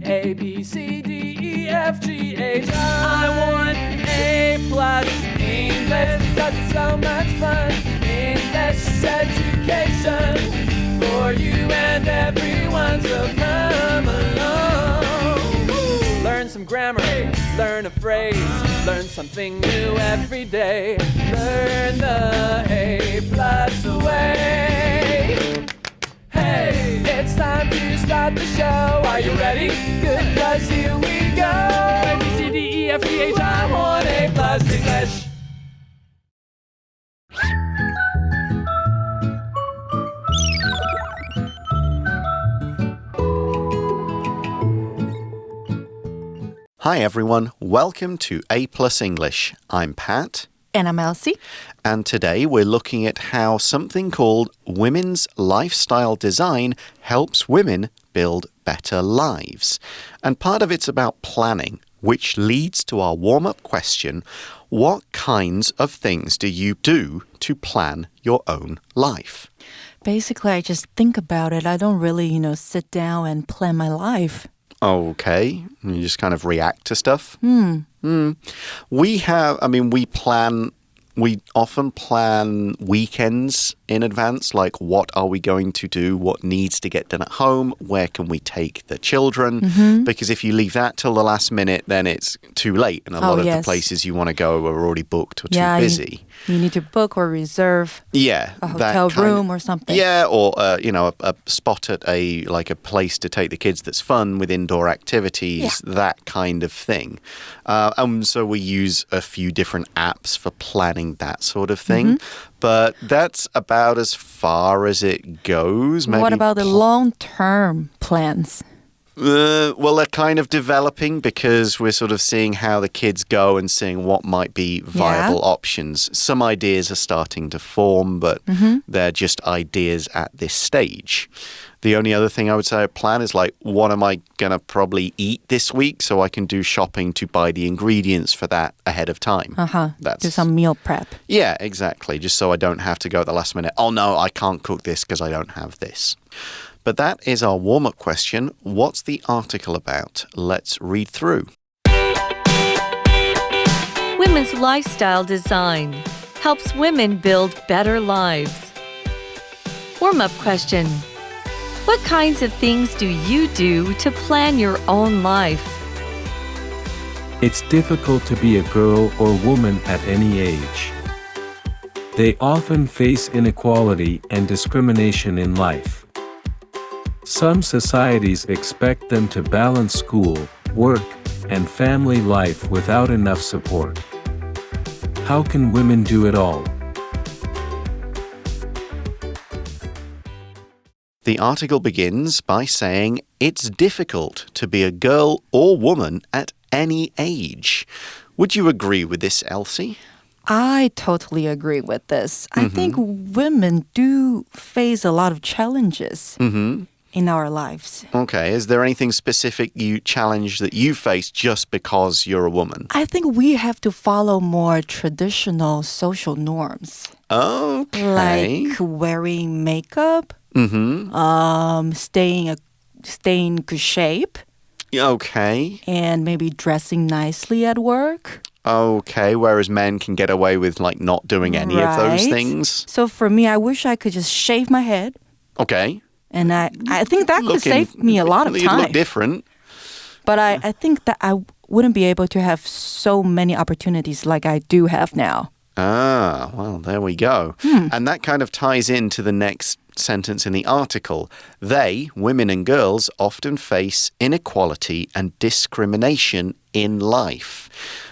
A, B, C, D, E, F, G, H, I want A+ English because it's so much fun. English education for you and everyone, so come along. Learn some grammar, learn a phrase, learn something new every day. Learn the A+ way. Hey, it's time to start the show. Are you ready? Good, 'cause here we go. A, B, C, D, E, F, G, H, I want A+ English. Hi everyone, welcome to A+ English. I'm Pat. And I'm Elsie. And today we're looking at how something called women's lifestyle design helps women build better lives. And part of it's about planning, which leads to our warm-up question, what kinds of things do you do to plan your own life? Basically, I just think about it. I don't really, sit down and plan my life. Okay, you just kind of react to stuff? We often plan weekends in advance, like what are we going to do, what needs to get done at home, where can we take the children, because if you leave that till the last minute, then it's too late, and a lot of the places you want to go are already booked or too busy. You need to book or reserve a hotel room or something. Yeah, or a spot at a place to take the kids that's fun with indoor activities, that kind of thing. So we use a few different apps for planning that sort of thing. But that's about as far as it goes. Maybe what about the long-term plans? Well, they're kind of developing because we're sort of seeing how the kids go and seeing what might be viable options. Some ideas are starting to form, but they're just ideas at this stage. The only other thing I would say I plan is what am I going to probably eat this week so I can do shopping to buy the ingredients for that ahead of time. Do some meal prep. Yeah, exactly. Just so I don't have to go at the last minute. Oh, no, I can't cook this because I don't have this. But that is our warm-up question. What's the article about? Let's read through. Women's lifestyle design helps women build better lives. Warm-up question. What kinds of things do you do to plan your own life? It's difficult to be a girl or woman at any age. They often face inequality and discrimination in life. Some societies expect them to balance school, work, and family life without enough support. How can women do it all? The article begins by saying it's difficult to be a girl or woman at any age. Would you agree with this, Elsie? I totally agree with this. I think women do face a lot of challenges in our lives. Okay. Is there anything specific challenge that you face just because you're a woman? I think we have to follow more traditional social norms. Okay. Like wearing makeup. Staying in good shape. Okay. And maybe dressing nicely at work. Okay, whereas men can get away with not doing any of those things. So for me, I wish I could just shave my head. Okay. And I think that could save me a lot of time. You'd look different. But I think that I wouldn't be able to have so many opportunities like I do have now. Ah, well, there we go. And that kind of ties into the next sentence in the article. They, women and girls, often face inequality and discrimination in life.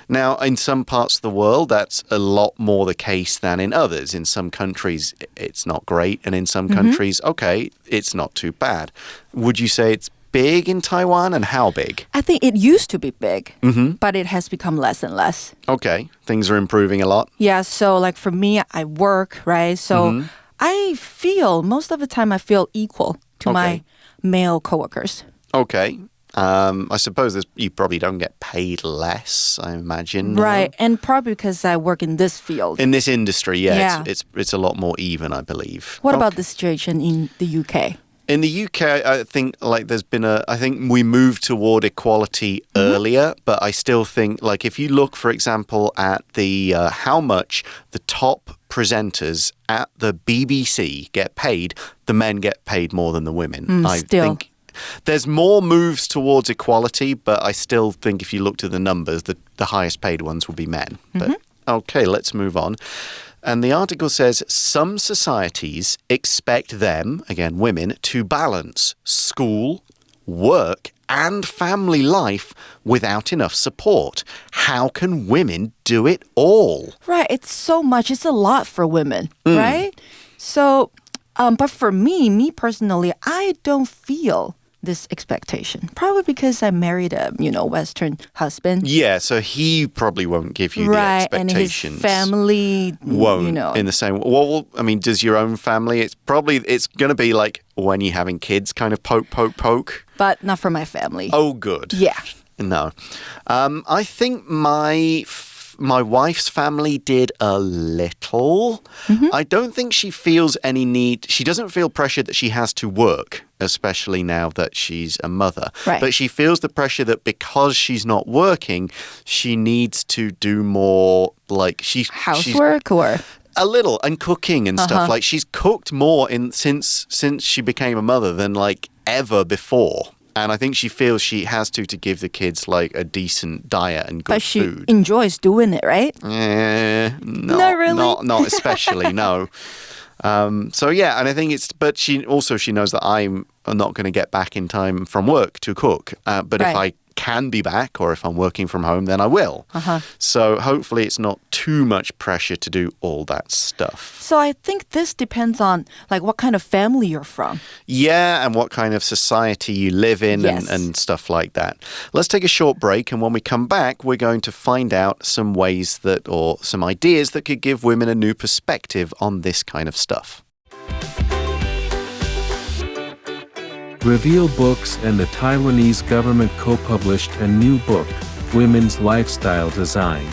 Now, in some parts of the world, that's a lot more the case than in others. In some countries, it's not great. And in some countries, okay, it's not too bad. Would you say it's big in Taiwan, and how big? I think it used to be big, but it has become less and less. Okay, things are improving a lot. Yeah, so for me, I work, right? So I feel, most of the time, I feel equal to my male coworkers. Okay. I suppose you probably don't get paid less, I imagine. Right, and probably because I work in this field. In this industry, it's a lot more even, I believe. What about the situation in the UK? In the UK, I think like I think we moved toward equality earlier, but I still think like if you look, for example, at the how much the top presenters at the BBC get paid, the men get paid more than the women. I think there's more moves towards equality, but I still think if you looked at the numbers, the highest paid ones will be men. But okay, let's move on. And the article says, some societies expect them, again, women, to balance school, work, and family life without enough support. How can women do it all? Right. It's so much. It's a lot for women, right? So, but for me personally, I don't feel this expectation. Probably because I married a, Western husband. Yeah, so he probably won't give you the expectations. And his family won't in the same way. Well, I mean, does your own family? It's going to be like when you're having kids, kind of poke. But not for my family. Oh, good. Yeah. No. I think my wife's family did a little. I don't think she feels any need. She doesn't feel pressure that she has to work, especially now that she's a mother. Right. But she feels the pressure that because she's not working, she needs to do more like housework or a little and cooking and stuff. Like she's cooked more since she became a mother than like ever before. And I think she feels she has to give the kids like a decent diet and good food. But she enjoys doing it, right? Not really. Not especially, no. So yeah, and I think but she knows that I'm not going to get back in time from work to cook. But if I can be back or if I'm working from home, then I will. So hopefully it's not too much pressure to do all that stuff. So I think this depends on like what kind of family you're from. Yeah, and what kind of society you live in and stuff like that. Let's take a short break, and when we come back, we're going to find out some ways or some ideas that could give women a new perspective on this kind of stuff. Reveal Books and the Taiwanese government co-published a new book, Women's Lifestyle Design.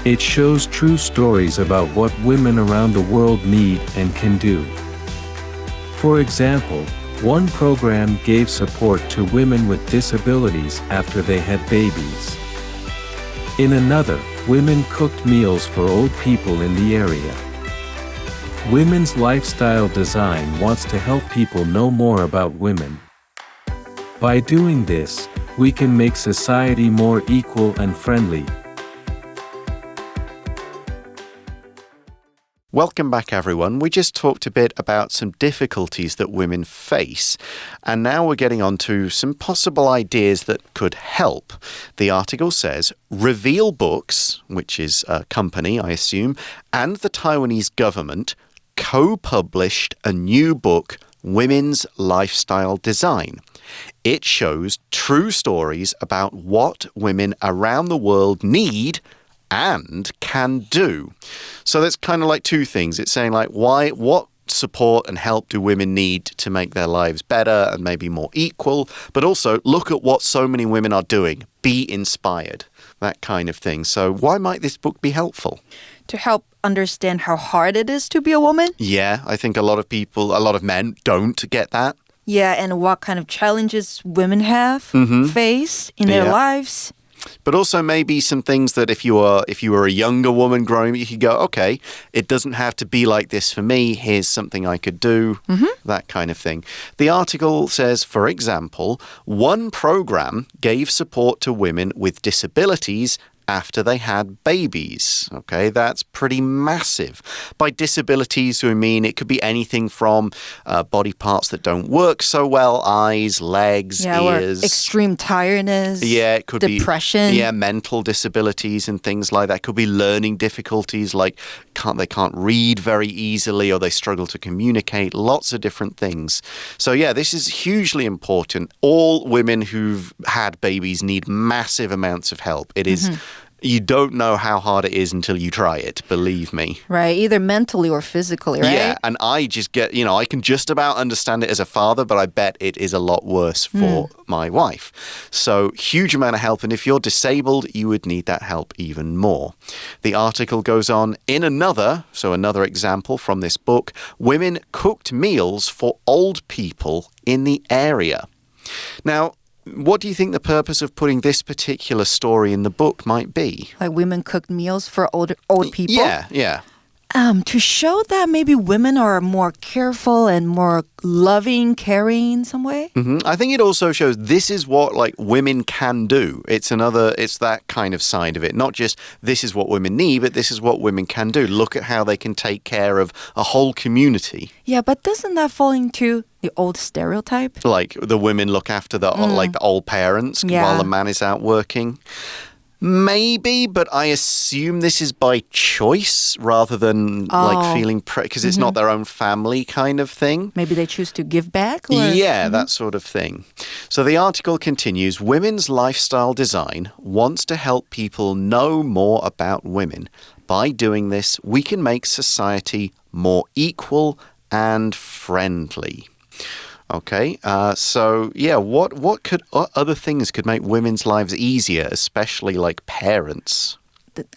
It shows true stories about what women around the world need and can do. For example, one program gave support to women with disabilities after they had babies. In another, women cooked meals for old people in the area. Women's Lifestyle Design wants to help people know more about women. By doing this, we can make society more equal and friendly. Welcome back, everyone. We just talked a bit about some difficulties that women face, and now we're getting on to some possible ideas that could help. The article says, Reveal Books, which is a company, I assume, and the Taiwanese government co-published a new book, Women's Lifestyle Design. It shows true stories about what women around the world need and can do. So that's kind of like two things. It's saying like what support and help do women need to make their lives better and maybe more equal, but also look at what so many women are doing. Be inspired, that kind of thing. So why might this book be helpful? To help understand how hard it is to be a woman? Yeah, I think a lot of men don't get that. Yeah, and what kind of challenges women have face in their lives. But also maybe some things that if you were a younger woman growing up, you could go, okay, it doesn't have to be like this for me. Here's something I could do, that kind of thing. The article says, for example, one program gave support to women with disabilities after they had babies. Okay, that's pretty massive. By disabilities, we mean it could be anything from body parts that don't work so well, eyes, legs, ears. Or extreme tiredness. Yeah, it could depression. be mental disabilities and things like that. It could be learning difficulties, like they can't read very easily or they struggle to communicate. Lots of different things. So yeah, this is hugely important. All women who've had babies need massive amounts of help. It is You don't know how hard it is until you try it, believe me. Right, either mentally or physically, right? Yeah, and I just get, I can just about understand it as a father, but I bet it is a lot worse for my wife. So, huge amount of help, and if you're disabled, you would need that help even more. The article goes on, in another example from this book, women cooked meals for old people in the area. Now, what do you think the purpose of putting this particular story in the book might be? Like women cooked meals for old people? Yeah. To show that maybe women are more careful and more loving, caring in some way. I think it also shows this is what women can do. It's that kind of side of it. Not just this is what women need, but this is what women can do. Look at how they can take care of a whole community. Yeah, but doesn't that fall into the old stereotype? Like the women look after the old parents while the man is out working. Maybe, but I assume this is by choice rather than feeling because it's not their own family kind of thing. Maybe they choose to give back? Or? Yeah, that sort of thing. So the article continues, Women's Lifestyle Design wants to help people know more about women. By doing this, we can make society more equal and friendly. Okay, what other things could make women's lives easier, especially like parents?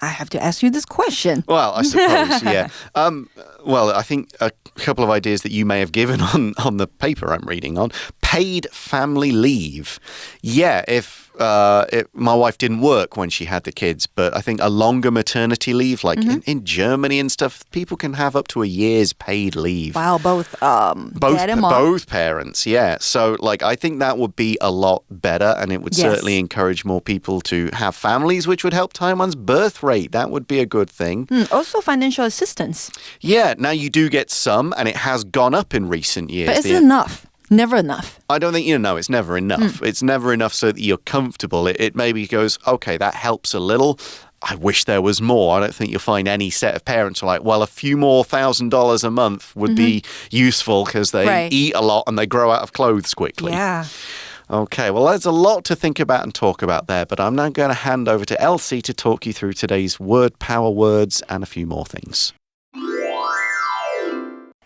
I have to ask you this question. Well, I suppose, yeah. I think a couple of ideas that you may have given on the paper I'm reading on. Paid family leave. Yeah, if my wife didn't work when she had the kids, but I think a longer maternity leave, like in Germany and stuff, people can have up to a year's paid leave. Wow, both dad and mom. Both parents, yeah. So, I think that would be a lot better, and it would certainly encourage more people to have families, which would help Taiwan's birth rate. That would be a good thing. Also, financial assistance. Yeah, now you do get some, and it has gone up in recent years. But is it enough? Never enough. I don't think, it's never enough. It's never enough so that you're comfortable. It maybe goes, okay, that helps a little. I wish there was more. I don't think you'll find any set of parents who are like, well, a few more $1,000 a month would be useful because they eat a lot and they grow out of clothes quickly. Yeah. Okay, well, there's a lot to think about and talk about there, but I'm now going to hand over to Elsie to talk you through today's word power words and a few more things.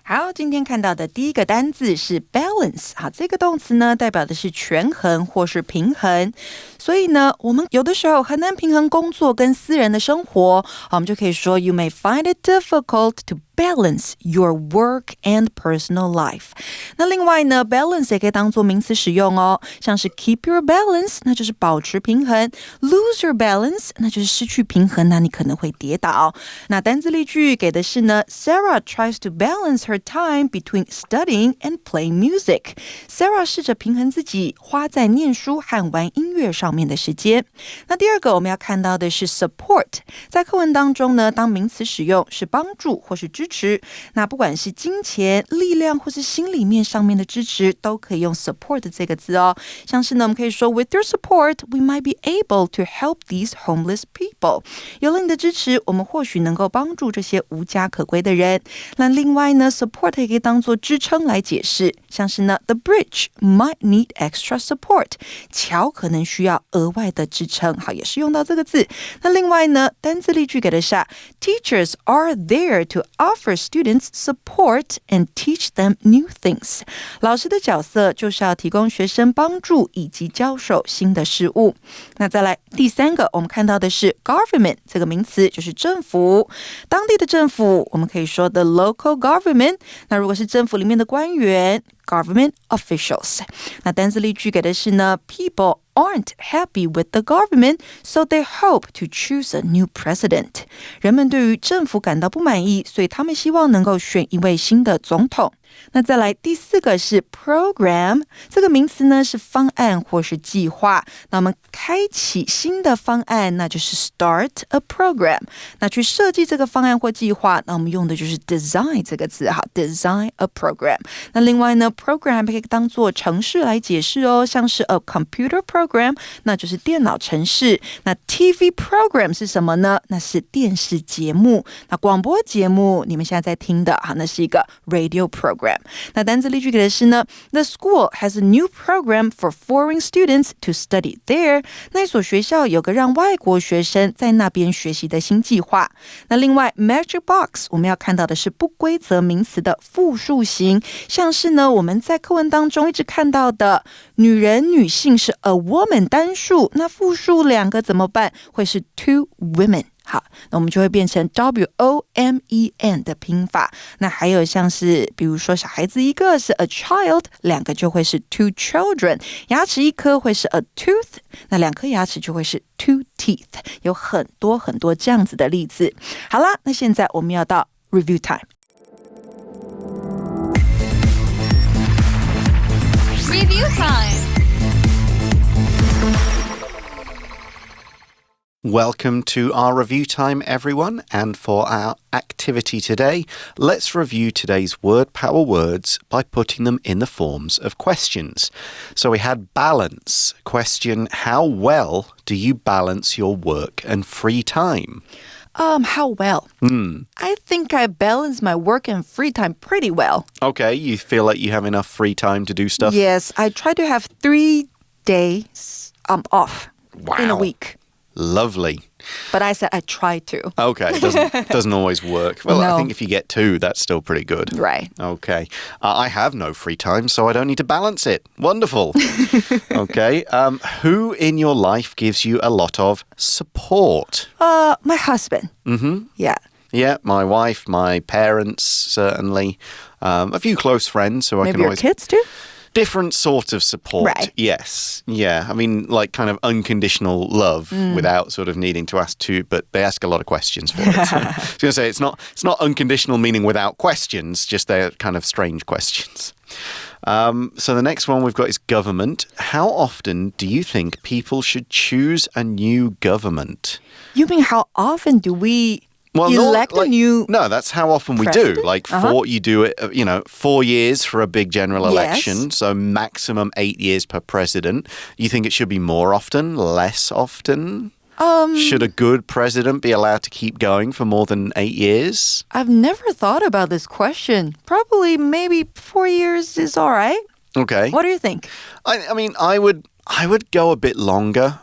好，今天看到的第一个单字是 balance。好，这个动词呢，代表的是权衡或是平衡。所以呢，我们有的时候很难平衡工作跟私人的生活。好，我们就可以说 You may find it difficult to balance your work and personal life. 那另外呢 balance 也可以当作名词使用哦，像是 keep your balance 那就是保持平衡， lose your balance 那就是失去平衡，那你可能会跌倒。那单字例句给的是呢 Sarah tries to balance her time between studying and playing music. Sarah 试着平衡自己花在念书和玩音乐上面的时间。那第二个我们要看到的是 support， 在课文当中呢，当名词使用是帮助或是支持，那不管是金钱、力量或是心里面上面的支持，都可以用 support 这个字哦。像是呢，我们可以说 With your support, we might be able to help these homeless people. 有了你的支持，我们或许能够帮助这些无家可归的人。那另外呢 support 也可以当作支撑来解释，像是呢 The bridge might need extra support. 桥可能需要额外的支撑，好，也是用到这个字。那另外呢，单字例句给的是Teachers are there to offer students support and teach them new things. 老师的角色就是要提供学生帮助以及教授新的事物。那再来第三个，我们看到的是 government 这个名词，就是政府。当地的政府，我们可以说 the local government。那如果是政府里面的官员，government officials。那单字例句给的是呢 People aren't happy with the government, so they hope to choose a new president. 人们对于政府感到不满意，所以他们希望能够选一位新的总统。那再来第四个是 program， 这个名词呢是方案或是计划。那我们开启新的方案，那就是 start a program。那去设计这个方案或计划，那我们用的就是 design 这个字，好 ，design a program。那另外呢 program 可以当作程式来解释哦，像是 a computer program 那就是电脑程式，那 TV program 是什么呢？那是电视节目，那广播节目你们现在在听的那是一个 radio program。 那单字例句给的是呢 The school has a new program for foreign students to study there。 那所学校有个让外国学生在那边学习的新计划。那另外 magic box 我们要看到的是不规则名词的复数型，像是呢我们在课文当中一直看到的女人女性是 a woman 单数，那复数两个怎么办？会是 two women。好，那我们就会变成 WOMEN 的拼法。那还有像是比如说小孩子一个是 a child， 两个就会是 two children， 牙齿一颗会是 a tooth， 那两颗牙齿就会是 two teeth， 有很多很多这样子的例子。好啦，那现在我们要到 review time。 Review time. Welcome to our review time, everyone. And for our activity today, let's review today's word power words by putting them in the forms of questions. So we had balance. Question, how well do you balance your work and free time? How well? I think I balance my work and free time pretty well. Okay, you feel like you have enough free time to do stuff? Yes, I try to have 3 days off in a week. Lovely. But I said I try to. Okay, it doesn't always work. Well, No. I think if you get 2, that's still pretty good. Right. Okay. I have no free time, so I don't need to balance it. Wonderful. Okay. Who in your life gives you a lot of support? My husband. Mm-hmm. Yeah. Yeah, my wife, my parents, certainly. A few close friends who I Maybe can your always... kids too? Different sort of support. Right. Yes. Yeah. I mean, like kind of unconditional love without sort of needing to ask to, but they ask a lot of questions for it. So I was going to say it's not unconditional meaning without questions, just they're kind of strange questions. So the next one we've got is government. How often do you think people should choose a new government? You mean how often do we elect a new... No, that's how often we president? do. Like you do it, 4 years for a big general election. Yes. So maximum 8 years per president. You think it should be more often, less often? Should a good president be allowed to keep going for more than 8 years? I've never thought about this question. Probably maybe 4 years is all right. Okay. What do you think? I mean, I would go a bit longer.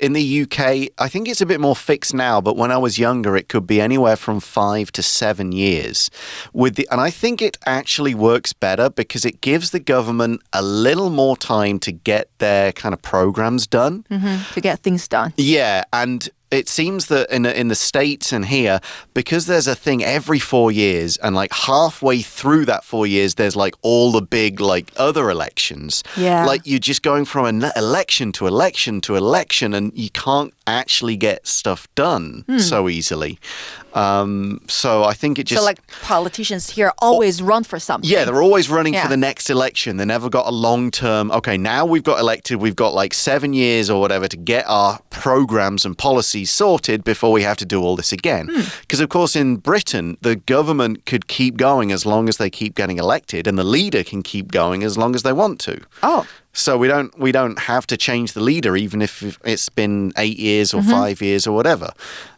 In the UK, I think it's a bit more fixed now, but when I was younger, it could be anywhere from 5 to 7 years. And I think it actually works better because it gives the government a little more time to get their kind of programs done. To get things done. Yeah, and it seems that in the States and here, because there's a thing every 4 years, and like halfway through that 4 years, there's like all the big like other elections. Yeah. Like you're just going from an election to election to election, and you can't actually get stuff done so easily. So I think it just... So like politicians here always run for something. Yeah, they're always running for the next election. They never got a long-term, okay, now we've got elected, we've got like 7 years or whatever to get our programs and policies sorted before we have to do all this again. Because of course in Britain, the government could keep going as long as they keep getting elected, and the leader can keep going as long as they want to. Oh. So we don't have to change the leader even if it's been 8 years or 5 years or whatever.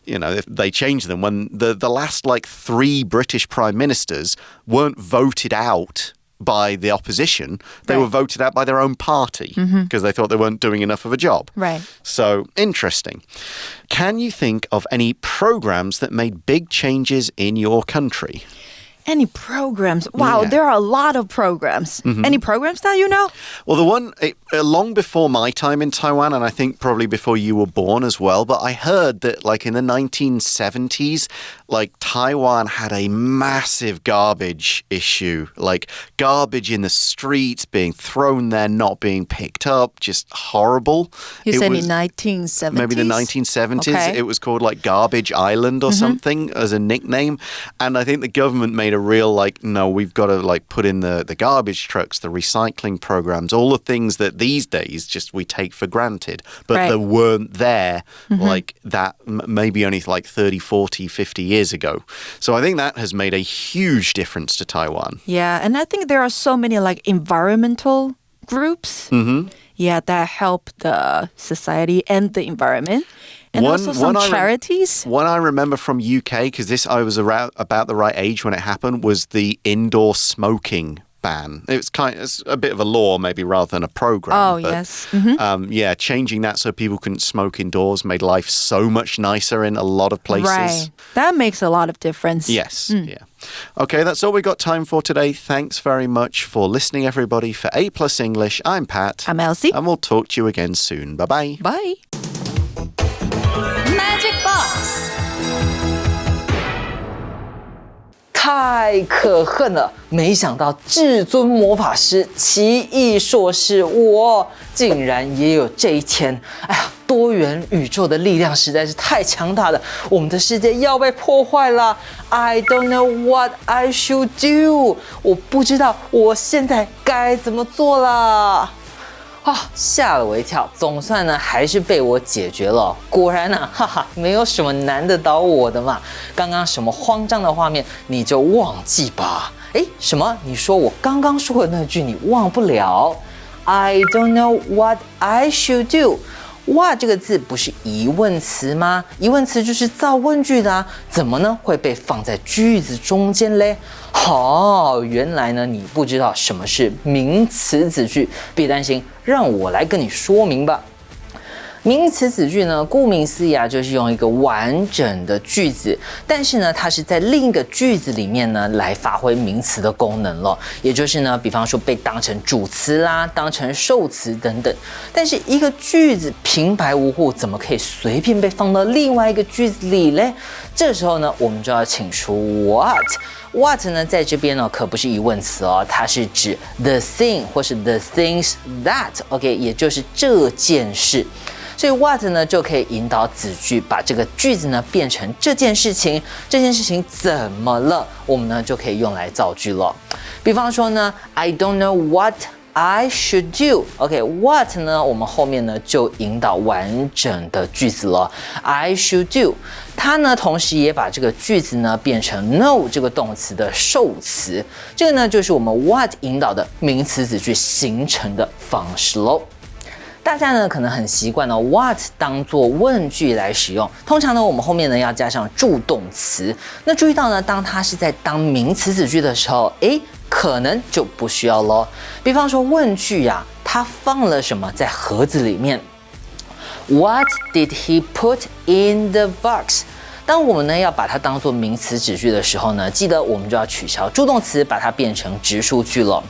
If they change them. When the last like 3 British prime ministers weren't voted out by the opposition, they were voted out by their own party because they thought they weren't doing enough of a job. Right. So interesting. Can you think of any programs that made big changes in your country? Any programs? Wow, Yeah. there are a lot of programs. Any programs that you know? Well, the one long before my time in Taiwan, and I think probably before you were born as well, but I heard that like in the 1970s, like Taiwan had a massive garbage issue, like garbage in the streets being thrown there, not being picked up, just horrible. You It said was in 1970s? maybe the 1970s. Okay. It was called like Garbage Island or something as a nickname. And I think the government made a a real no, we've got to put in the garbage trucks, the recycling programs, all the things that these days just we take for granted, but they weren't there like that maybe only 30, 40, 50 years ago. So I think that has made a huge difference to Taiwan. Yeah, and I think there are so many environmental groups that help the society and the environment. And also some charities. One I remember from UK, because I was about the right age when it happened, was the indoor smoking ban. It's a bit of a law maybe rather than a program. Oh, but, yes. Changing that so people couldn't smoke indoors made life so much nicer in a lot of places. Right. That makes a lot of difference. Yes, yeah. Okay, that's all we got time for today. Thanks very much for listening, everybody. For A+ English, I'm Pat. I'm Elsie. And we'll talk to you again soon. Bye-bye. Bye. Magic Box 太可恨了！没想到至尊魔法师奇异硕士，我竟然也有这一天！哎呀，多元宇宙的力量实在是太强大了，我们的世界要被破坏了。I don't know what I should do， 我不知道我现在该怎么做了。吓了我一跳，总算呢还是被我解决了。果然呢，没有什么难得倒我的嘛。刚刚什么慌张的画面你就忘记吧。什么？你说我刚刚说的那句你忘不了 ？I don't know what I should do。哇，这个字不是疑问词吗？疑问词就是造问句的啊，怎么呢会被放在句子中间嘞？原来呢你不知道什么是名词子句，别担心，让我来跟你说明吧。名词子句呢，顾名思义啊，就是用一个完整的句子，但是呢，它是在另一个句子里面呢来发挥名词的功能了，也就是呢，比方说被当成主词啦，当成受词等等。但是一个句子平白无故，怎么可以随便被放到另外一个句子里嘞？这时候呢，我们就要请出 what。What 呢，在这边呢可不是疑问词哦，它是指 the thing 或是 the things that，OK， 也就是这件事。所以 what 呢就可以引导子句把这个句子呢变成这件事情，这件事情怎么了？我们呢就可以用来造句了。比方说呢 ，I don't know what I should do。OK，what 呢，我们后面呢就引导完整的句子了。I should do， 它呢同时也把这个句子呢变成 know 这个动词的受词。这个呢就是我们 what 引导的名词子句形成的方式喽。大家呢可能很习惯what 当作问句来使用，通常呢我们后面呢要加上助动词。那注意到呢，当它是在当名词子句的时候，可能就不需要咯。比方说问句啊，他放了什么在盒子里面 ？What did he put in the box？ 当我们呢要把它当作名词子句的时候呢，记得我们就要取消助动词，把它变成直述句了。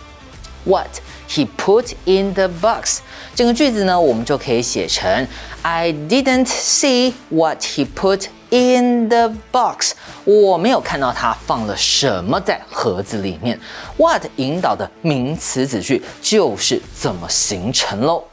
What he put in the box， 整个句子呢，我们就可以写成 I didn't see what he put in the box。我没有看到他放了什么在盒子里面。What 引导的名词子句就是这么形成喽。